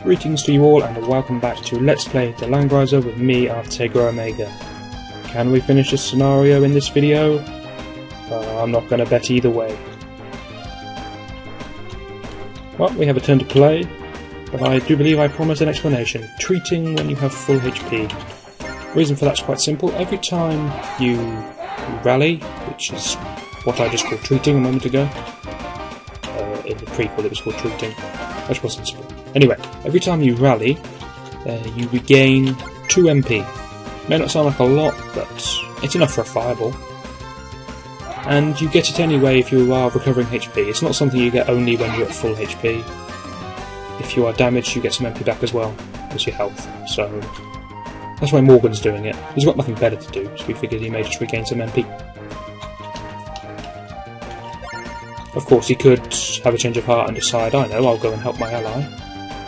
Greetings to you all and welcome back to Let's Play the Langrisser with me, Artega Omega. Can we finish this scenario in this video? I'm not going to bet either way. Well, we have a turn to play, but I do believe I promised an explanation. Treating when you have full HP. The reason for that's quite simple. Every time you rally, which is what I just called treating a moment ago, in the prequel it was called treating, which was sensible. Anyway, every time you rally, you regain 2 MP. May not sound like a lot, but it's enough for a fireball. And you get it anyway if you are recovering HP. It's not something you get only when you're at full HP. If you are damaged, you get some MP back as well as your health. So that's why Morgan's doing it. He's got nothing better to do, so we figured he may just regain some MP. Of course, he could have a change of heart and decide, I know, I'll go and help my ally,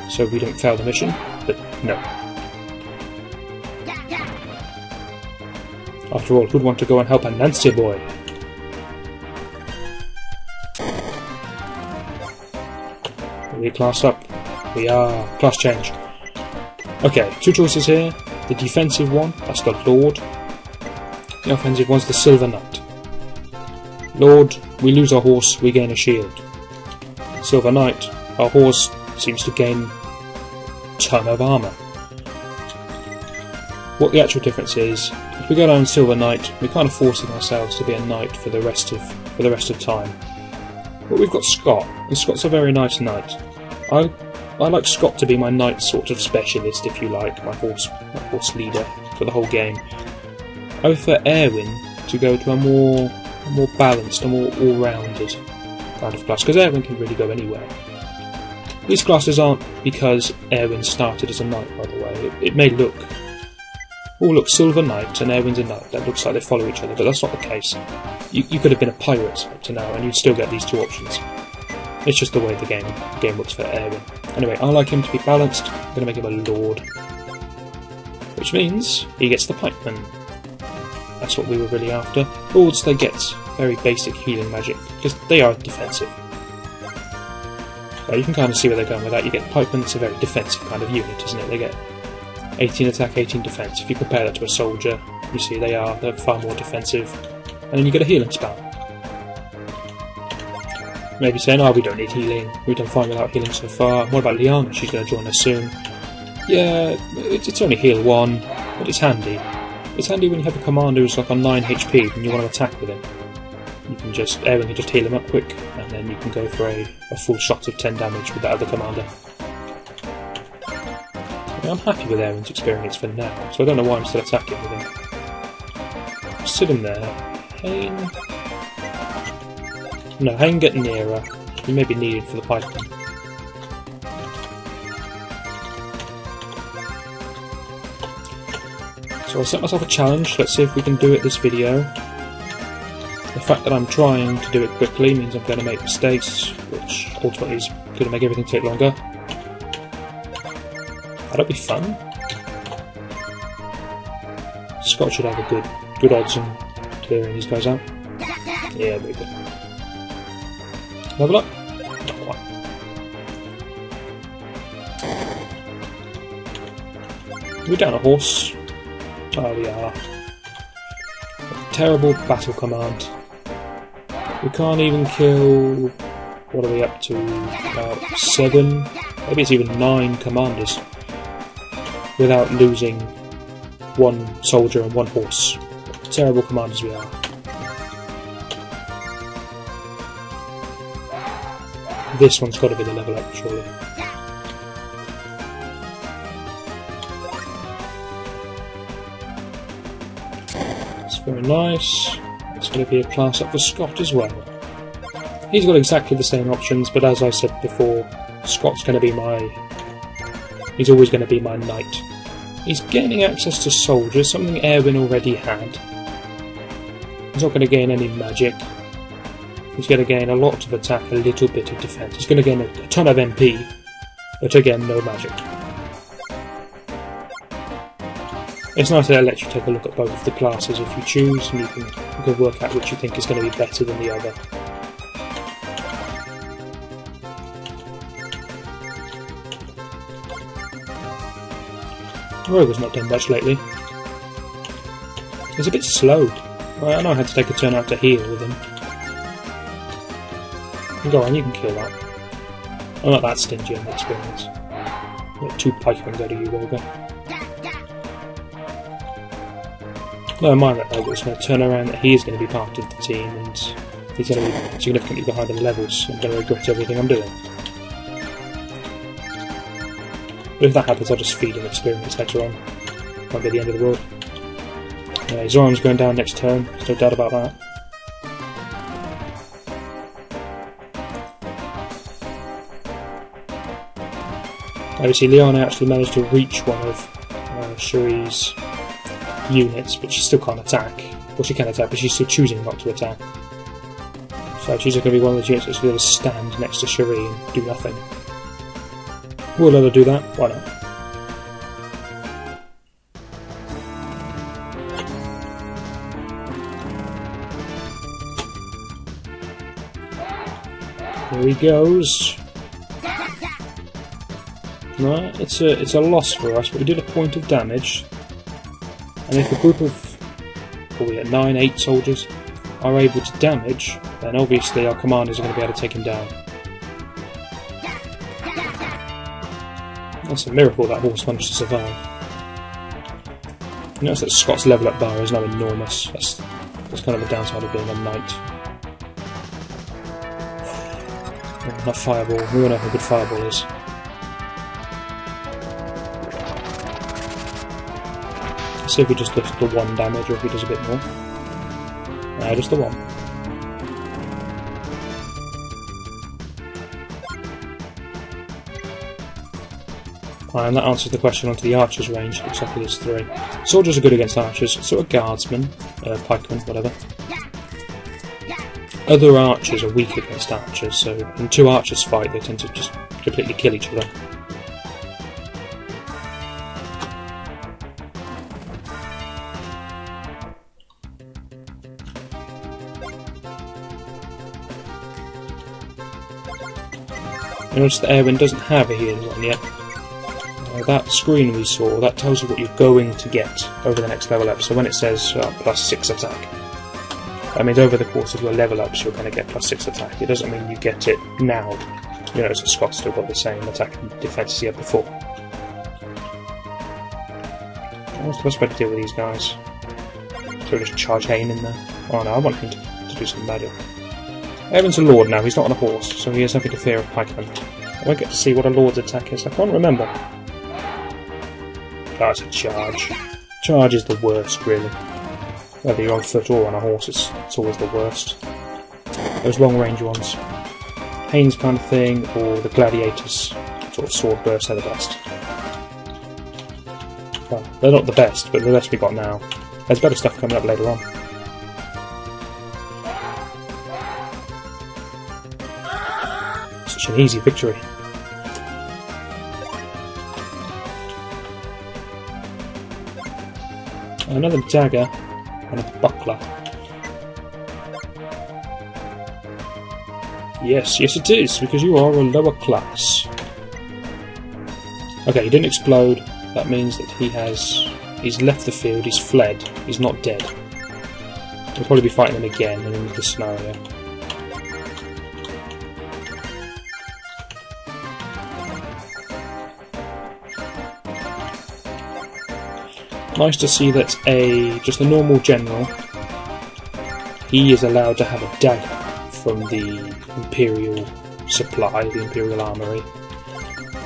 so we don't fail the mission, but no. After all, who'd want to go and help a Nancy boy? We class up. We are class change. Okay, 2 choices here. The defensive one, that's the Lord. The offensive one's the Silver Knight. Lord, we lose our horse, we gain a shield. Silver Knight, our horse seems to gain a ton of armour. What the actual difference is, if we go down Silver Knight, we're kind of forcing ourselves to be a knight for the rest of time. But we've got Scott, and Scott's a very nice knight. I like Scott to be my knight sort of specialist, if you like, my horse leader for the whole game. I prefer Erwin to go to a more balanced, a more all-rounded kind of class, because Erwin can really go anywhere. These classes aren't because Erwin started as a knight, by the way. It may look, Silver Knight and Erwin's a knight, that looks like they follow each other, but that's not the case. You could have been a pirate up to now, and you'd still get these 2 options. It's just the way the game looks for Erwin. Anyway, I like him to be balanced. I'm going to make him a Lord, which means he gets the pikeman. That's what we were really after. Lords, they get very basic healing magic, because they are defensive. You can kind of see where they're going with that. You get pikemen, it's a very defensive kind of unit, isn't it? They get 18 attack, 18 defense. If you compare that to a soldier, you see they're far more defensive. And then you get a healing spell. Maybe saying, oh, we don't need healing, we've done fine without healing so far. What about Liana? She's going to join us soon. Yeah, it's only heal 1, but it's handy. It's handy when you have a commander who's like on 9 HP and you want to attack with him. You can just, Erwin can just heal him up quick, and then you can go for a full shot of 10 damage with that other commander. I'm happy with Erwin's experience for now, so I don't know why I'm still attacking with him. Sit him there. Hain... No, Hain get nearer. He may be needed for the pikeman. So I set myself a challenge. Let's see if we can do it this video. The fact that I'm trying to do it quickly means I'm going to make mistakes, which ultimately is going to make everything take longer. That'll be fun. Scott should have a good odds on clearing these guys out. Yeah, very good. Level up? Not quite. We're down a horse. Oh, we are. A terrible battle command. We can't even kill... What are we up to? About 7? Maybe it's even 9 commanders. Without losing 1 soldier and 1 horse. Terrible commanders we are. This one's got to be the level up, surely. It's very nice. It's going to be a class up for Scott as well. He's got exactly the same options, but as I said before, Scott's going to be he's always going to be my knight. He's gaining access to soldiers, something Erwin already had. He's not going to gain any magic. He's going to gain a lot of attack, a little bit of defense. He's going to gain a ton of MP, but again, no magic. It's nice to let you take a look at both the classes if you choose, and you can work out which you think is going to be better than the other. Rover's not done much lately. He's a bit slow. I know I had to take a turn out to heal with him. Go on, you can kill that. I'm not that stingy on the experience. Let 2 pikemen go to you, Rover. No, mind that though, it's going to turn around that he is going to be part of the team and he's going to be significantly behind in levels and going to regret everything I'm doing. But if that happens, I'll just feed him experience later on. Might be the end of the world. Yeah, his arm's going down next turn, there's no doubt about that. Obviously, Liana actually managed to reach one of Cherie's units, but she still can't attack. Well, she can attack, but she's still choosing not to attack. So she's going to be one of those units that's going to stand next to Cherie and do nothing. We'll let her do that, why not? Here he goes. No, it's a loss for us, but we did a point of damage. And if a group of, what are we at, 9, 8 soldiers are able to damage, then obviously our commanders are going to be able to take him down. That's a miracle that horse managed to survive. You notice that Scott's level up bar is now enormous. That's kind of the downside of being a knight. Oh, that fireball, we all know how good fireball is. Let's see if he just does the 1 damage or if he does a bit more. No, just the 1. And that answers the question onto the archer's range. Looks like it is 3. Soldiers are good against archers, so are guardsmen, pikemen, whatever. Other archers are weak against archers, so when 2 archers fight they tend to just completely kill each other. Notice that Erwin doesn't have a healing one yet. That screen we saw, that tells you what you're going to get over the next level up. So when it says plus 6 attack, that means over the course of your level ups you're going to get plus 6 attack. It doesn't mean you get it now. You know, so Scott's still got the same attack and defense as he had before. What's the best way to deal with these guys? So we just charge Hayne in there? Oh no, I want him to do some magic. Erwin's a lord now, he's not on a horse, so he has nothing to fear of pikemen. I won't get to see what a lord's attack is, I can't remember. Oh, it's a charge. Charge is the worst, really. Whether you're on foot or on a horse, it's always the worst. Those long-range ones. Hayne's kind of thing, or the gladiators, sort of sword bursts, are the best. Well, they're not the best, but the best we've got now. There's better stuff coming up later on. Such an easy victory. Another dagger and a buckler. Yes, yes it is, because you are a lower class. Okay, he didn't explode. That means that he's left the field, he's fled, he's not dead. We'll probably be fighting him again in this scenario. Nice to see that just a normal general, he is allowed to have a dagger from the Imperial supply, the Imperial armory.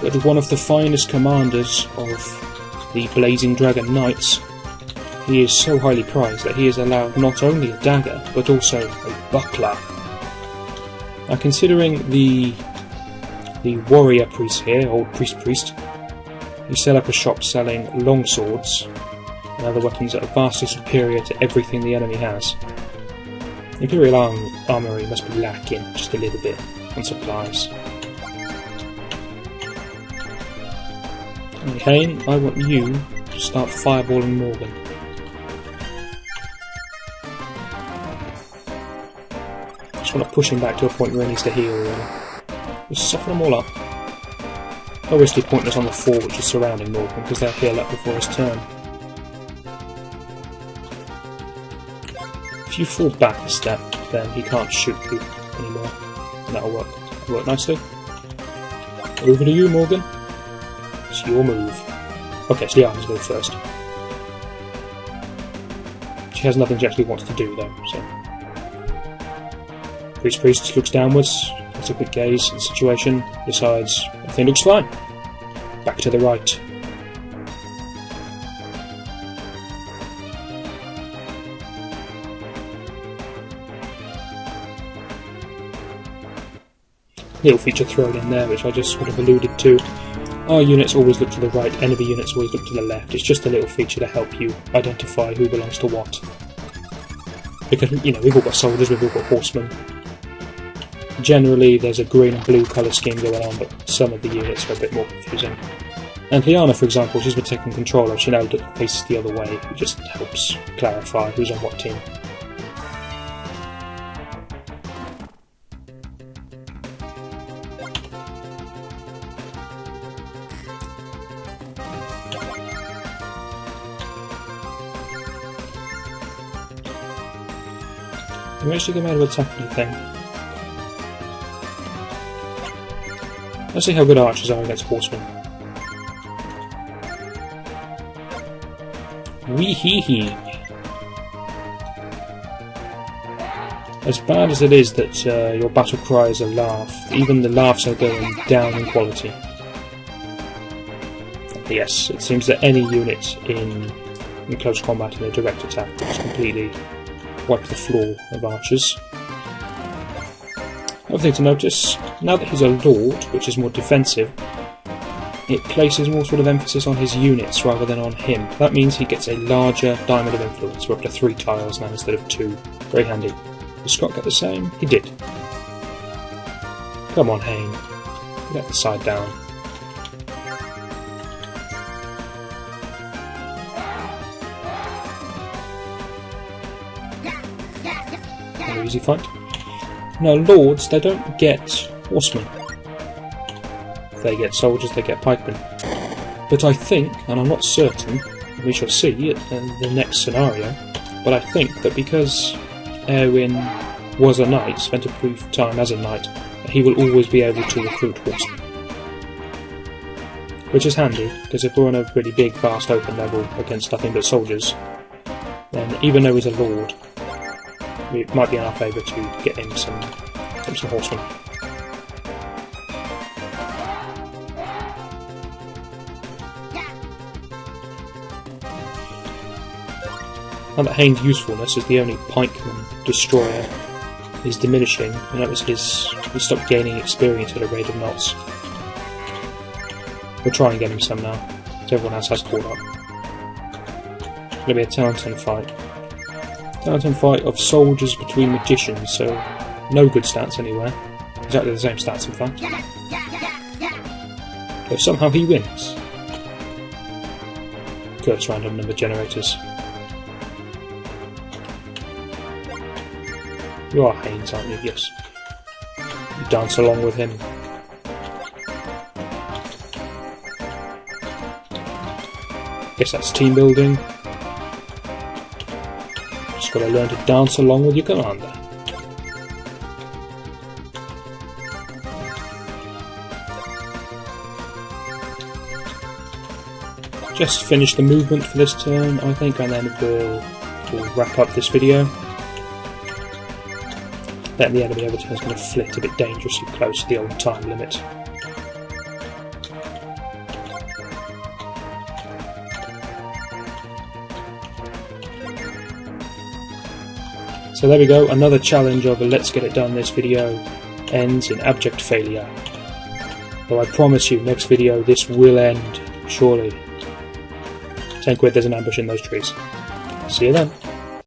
But one of the finest commanders of the Blazing Dragon Knights, he is so highly prized that he is allowed not only a dagger, but also a buckler. Now considering the warrior priest here, old priest, he set up a shop selling longswords and other weapons that are vastly superior to everything the enemy has. The Imperial armory must be lacking just a little bit on supplies. Hey Hayne, I want you to start fireballing Morgan. I just want to push him back to a point where he needs to heal, really. Just soften them all up. obviously pointless on the 4 which is surrounding Morgan, because they'll heal up before his turn. If you fall back a step, then he can't shoot you anymore, and that'll work nicely. Over to you, Morgan. It's your move. Okay, so the Armor's go first. She has nothing she actually wants to do, though, so... Priest looks downwards, has a quick gaze at the situation, decides everything looks fine. Back to the right. Little feature thrown in there, which I just sort of alluded to. Our units always look to the right, enemy units always look to the left. It's just a little feature to help you identify who belongs to what. Because, you know, we've all got soldiers, we've all got horsemen. Generally there's a green and blue colour scheme going on, but some of the units are a bit more confusing. And Liana, for example, she's been taking control of, she now faces the other way. It just helps clarify who's on what team. I'm actually going to be able to attack anything. Let's see how good archers are against horsemen. Wee hee hee! As bad as it is that your battle cry is a laugh, even the laughs are going down in quality. Yes, it seems that any unit in close combat in a direct attack will just completely wipe the floor of archers. Another thing to notice, now that he's a lord, which is more defensive, it places more sort of emphasis on his units rather than on him. That means he gets a larger diamond of influence. We're up to 3 tiles now instead of 2. Very handy. Did Scott get the same? He did. Come on, Hayne. Get the side down. An easy fight. Now, lords, they don't get horsemen. They get soldiers, they get pikemen. But I think, and I'm not certain, we shall see in the next scenario, but I think that because Erwin was a knight, spent a brief time as a knight, he will always be able to recruit horsemen. Which is handy, because if we're on a really big, vast open level against nothing but soldiers, then even though he's a lord, it might be in our favour to get him some horsemen. Now that Hayne's usefulness as the only pikeman destroyer is diminishing, and notice he stopped gaining experience at a rate of knots. We'll try and get him some now, so everyone else has caught up. It's going to be a Taunton fight. Taunton fight of soldiers between magicians, so no good stats anywhere. Exactly the same stats, in fact. But somehow he wins. Curse random number generators. You are Haynes, aren't you? Yes. You dance along with him. Guess that's team building. Just gotta learn to dance along with your commander. Just finish the movement for this turn, I think, and then we'll wrap up this video. Then the enemy over turn is going to flit a bit dangerously close to the old time limit. So there we go, another challenge of a Let's Get It Done this video ends in abject failure. Though I promise you, next video this will end, surely. Tank with, there's an ambush in those trees. See you then.